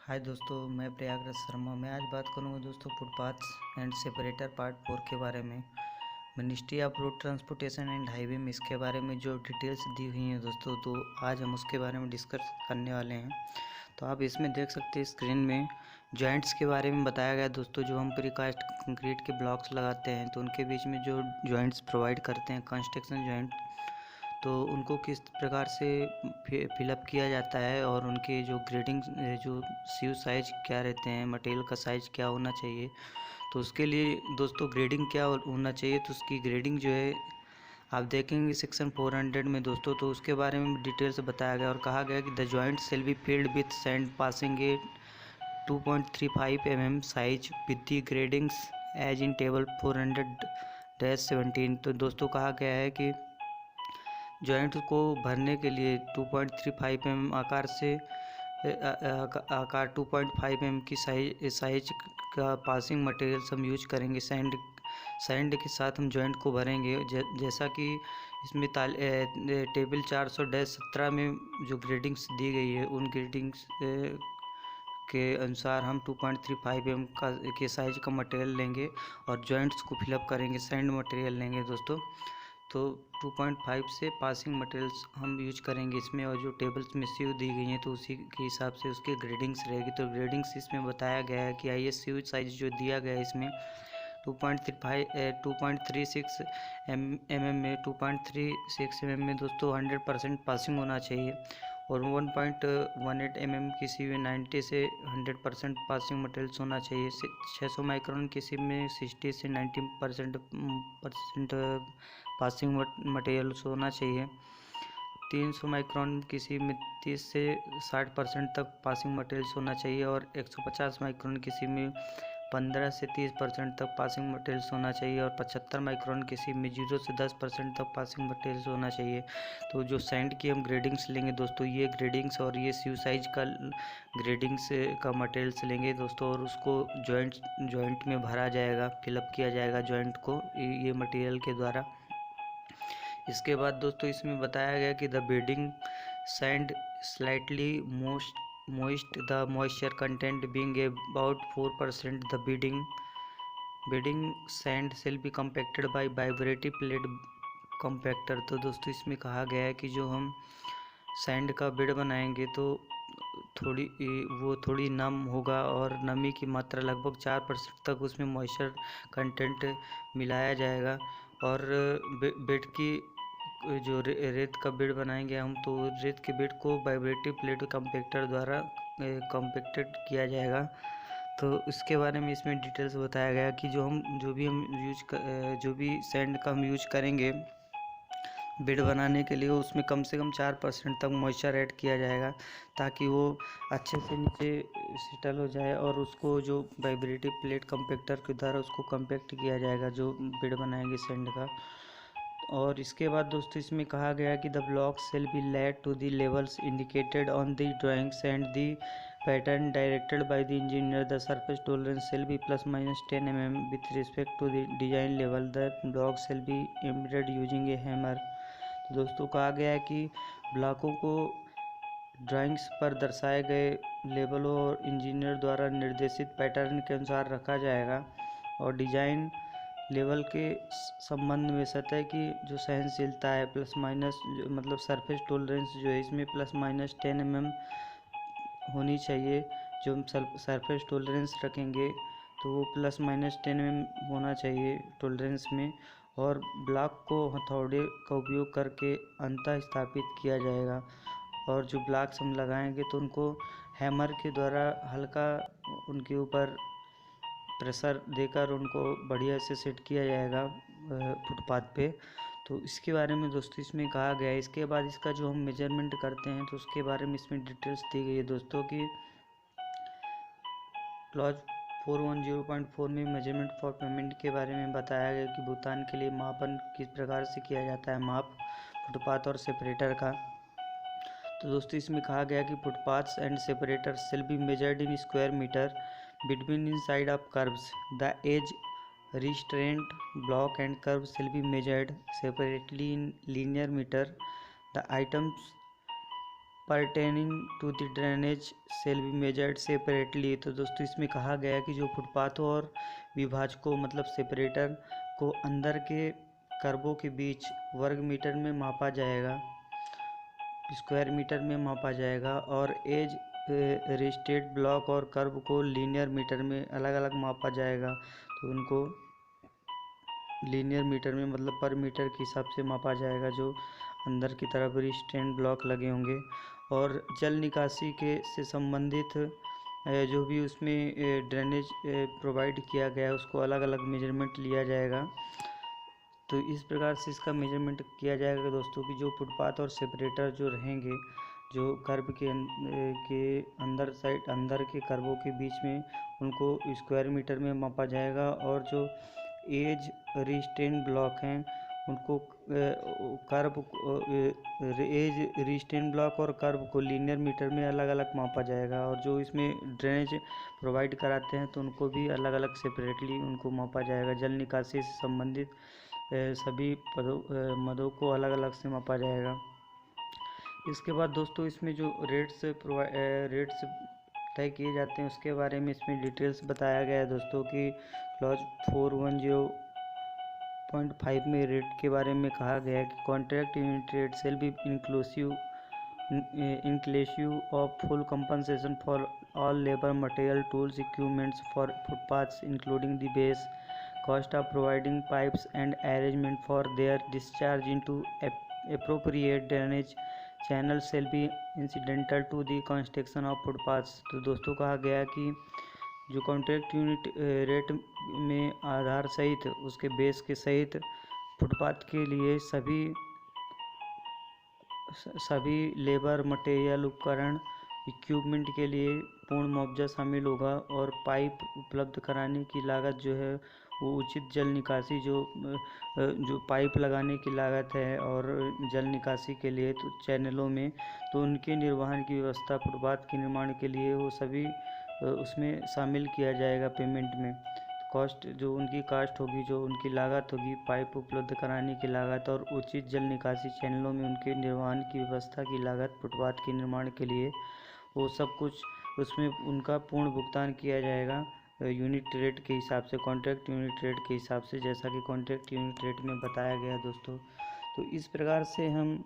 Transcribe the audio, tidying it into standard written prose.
हाय दोस्तों, मैं प्रयागराज शर्मा। मैं आज बात करूंगा दोस्तों फुटपाथ्स एंड सेपरेटर पार्ट 4 के बारे में। Ministry of road transportation and highway में इसके बारे में जो डिटेल्स दी हुई हैं दोस्तों, तो आज हम उसके बारे में डिस्कस करने वाले हैं। तो आप इसमें देख सकते हैं स्क्रीन में जॉइंट्स के बारे में बताया गया है दोस्तों। जो हम प्रीकास्ट कंक्रीट के ब्लॉक्स लगाते हैं तो उनके बीच में जो जॉइंट्स प्रोवाइड करते हैं, कंस्ट्रक्शन जॉइंट, तो उनको किस प्रकार से फिलअप किया जाता है और उनके जो ग्रेडिंग, जो सीव साइज क्या रहते हैं, मटेरियल का साइज क्या होना चाहिए। तो उसके लिए दोस्तों ग्रेडिंग क्या होना चाहिए, तो उसकी ग्रेडिंग जो है आप देखेंगे सेक्शन 400 में दोस्तों। तो उसके बारे में डिटेल से बताया गया और कहा गया कि the joint shall be filled with sand passing a 2.35 mm size with the gradings as in table 400-17। तो दोस्तों कहा गया है कि जॉइंट को भरने के लिए 2.35 mm आकार से आकार 2.5 mm की साइज का पासिंग मटेरियल्स हम यूज करेंगे। सैंड के साथ हम जॉइंट को भरेंगे। जैसा कि इसमें टेबल 400-17 में जो ग्रेडिंग्स दी गई है, उन ग्रेडिंग्स के अनुसार हम 2.35 mm के साइज का मटेरियल लेंगे और जॉइंट्स को फिलअप करेंगे, सैंड मटेरियल लेंगे दोस्तों। तो 2.5 से पासिंग मटेरियल्स हम यूज करेंगे इसमें, और जो टेबल्स में सीव दी गई हैं तो उसी के हिसाब से उसकी ग्रेडिंग्स रहेगी। तो ग्रेडिंग्स इसमें बताया गया है कि आई एस सीव साइज जो दिया गया है इसमें 2.36 mm में 2.36 mm में दोस्तों 100% पासिंग होना चाहिए, और 1.18 mm की सीव में 90 से 100% पासिंग मटेरियल्स होना चाहिए। 600 माइक्रोन की सीव में 60 से 90% पासिंग मटेरियल्स होना चाहिए। 300 माइक्रोन की सीव में 30 से 60% तक पासिंग मटेरियल्स होना चाहिए, और 150 माइक्रोन की सीव में 15 से 30% तक पासिंग मटेरियल्स होना चाहिए, और 75 माइक्रोन की सीव में 0 से 10% तक पासिंग मटेरियल्स होना चाहिए। तो जो सैंड की हम ग्रेडिंग्स लेंगे दोस्तों, ये ग्रेडिंग्स और ये सीव साइज का ग्रेडिंग्स का मटेरियल्स लेंगे दोस्तों, और उसको जॉइंट में भरा जाएगा, फिलअप किया जाएगा जॉइंट को ये मटेरियल के द्वारा। इसके बाद दोस्तों इसमें बताया गया कि the bedding sand slightly moist, the moisture content being about 4%, the bedding sand shall be compacted by vibrative plate compactor। तो दोस्तों इसमें कहा गया है कि जो हम सैंड का बेड बनाएंगे तो थोड़ी नम होगा, और नमी की मात्रा लगभग 4% तक उसमें मॉइस्चर कंटेंट मिलाया जाएगा। और बेड की जो रेत का बेड बनाएंगे हम, तो रेत के बेड को वाइब्रेटिव प्लेट कंपैक्टर द्वारा कॉम्पैक्टेड किया जाएगा। तो इसके बारे में इसमें डिटेल्स बताया गया कि जो भी सैंड का हम यूज करेंगे बेड बनाने के लिए, उसमें कम से कम 4% तक मॉइस्चर ऐड किया जाएगा, ताकि वो अच्छे से नीचे सेटल हो जाए, और उसको जो वाइब्रेटिव प्लेट कंपैक्टर के द्वारा उसको कंपैक्ट किया जाएगा जो बेड बनाएंगे सैंड का। और इसके बाद दोस्तों इसमें कहा गया कि the block shall be laid to the levels indicated on the drawings and the pattern directed by the engineer. The surface tolerance shall be ±10 mm with respect to the design level. The block shall be embedded using a hammer. तो दोस्तों कहा गया है कि ब्लॉकों को drawings पर दर्शाए गए लेवलों और इंजीनियर द्वारा निर्देशित पैटर्न के अनुसार रखा जाएगा, और डिजाइन लेवल के संबंध में सतह की जो सहनशीलता है प्लस माइनस, मतलब सरफेस टॉलरेंस जो है इसमें ±10 mm होनी चाहिए। जो हम सरफेस टॉलरेंस रखेंगे तो वो ±10 mm होना चाहिए टॉलरेंस में, और ब्लॉक को हथौड़े का उपयोग करके अंतः स्थापित किया जाएगा। और जो ब्लॉक्स हम लगाएंगे तो उनको हैमर के द्वारा हल्का उनके ऊपर प्रेशर देकर उनको बढ़िया से सेट किया जाएगा फुटपाथ पे। तो इसके बारे में दोस्तों इसमें कहा गया है। इसके बाद इसका जो हम मेजरमेंट करते हैं तो उसके बारे में इसमें डिटेल्स दी गई है दोस्तों की क्लॉज 410.4 में मेजरमेंट फॉर पेमेंट के बारे में बताया गया कि भुगतान के लिए मापन किस प्रकार से किया जाता है, माप फुटपाथ और सेपरेटर का। तो दोस्तों इसमें कहा गया कि footpaths and separators shall be measured in square metre between inside of curves. The edge restraint block and curves shall be measured separately in linear meter. The items pertaining to the drainage shall be measured separately। तो दोस्तों इसमें कहा गया है कि जो फुटपाथों और विभाजकों मतलब सेपरेटर को अंदर के कर्बों के बीच वर्ग मीटर में मापा जाएगा, स्क्वायर मीटर में मापा जाएगा, और एज रिस्टेड ब्लॉक और कर्व को लीनियर मीटर में अलग अलग मापा जाएगा। तो उनको लीनियर मीटर में मतलब पर मीटर के हिसाब से मापा जाएगा, जो अंदर की तरफ रिस्टेंड ब्लॉक लगे होंगे। और जल निकासी के से संबंधित जो भी उसमें ड्रेनेज प्रोवाइड किया गया है उसको अलग अलग मेजरमेंट लिया जाएगा। तो इस प्रकार से इसका मेजरमेंट किया जाएगा दोस्तों कि जो फुटपाथ और सेपरेटर जो रहेंगे, जो कर्ब के अंदर साइड अंदर के कर्बों के बीच में उनको स्क्वायर मीटर में मापा जाएगा, और जो एज रिस्टेन ब्लॉक हैं उनको कर्ब एज रिस्टेन ब्लॉक और कर्ब को लीनियर मीटर में अलग अलग मापा जाएगा। और जो इसमें ड्रेनेज प्रोवाइड कराते हैं तो उनको भी अलग अलग सेपरेटली उनको मापा जाएगा। जल निकासी से संबंधित सभी मदों को अलग अलग से मापा जाएगा। इसके बाद दोस्तों इसमें जो रेट्स तय किए जाते हैं उसके बारे में इसमें डिटेल्स बताया गया है दोस्तों कि क्लॉज 410.5 में रेट के बारे में कहा गया है कि contract unit rate shall be inclusive of full compensation for all labor, material, tools, equipments for footpaths, including the base cost of providing pipes and arrangement for their discharge into appropriate drainage channels shall be incidental to the construction of footpaths। तो दोस्तों कहा गया कि जो contract unit rate में आधार सहित उसके base के सहित फुटपाथ के लिए सभी लेबर, मटेरियल, उपकरण, इक्विपमेंट के लिए पूर्ण मुआवजा शामिल होगा, और पाइप उपलब्ध कराने की लागत जो है वो उचित जल निकासी जो पाइप लगाने की लागत है और जल निकासी के लिए तो चैनलों में तो उनके निर्वहन की व्यवस्था फुटपाथ के निर्माण के लिए वो सभी उसमें शामिल किया जाएगा पेमेंट में। कॉस्ट जो उनकी कास्ट होगी, जो उनकी लागत होगी, पाइप उपलब्ध कराने की लागत और उचित जल निकासी चैनलों में उनके निर्वहन की व्यवस्था की लागत फुटपाथ के निर्माण के लिए वो सब कुछ उसमें उनका पूर्ण भुगतान किया जाएगा यूनिट रेट के हिसाब से, कॉन्ट्रैक्ट यूनिट रेट के हिसाब से, जैसा कि कॉन्ट्रैक्ट यूनिट रेट में बताया गया दोस्तों। तो इस प्रकार से हम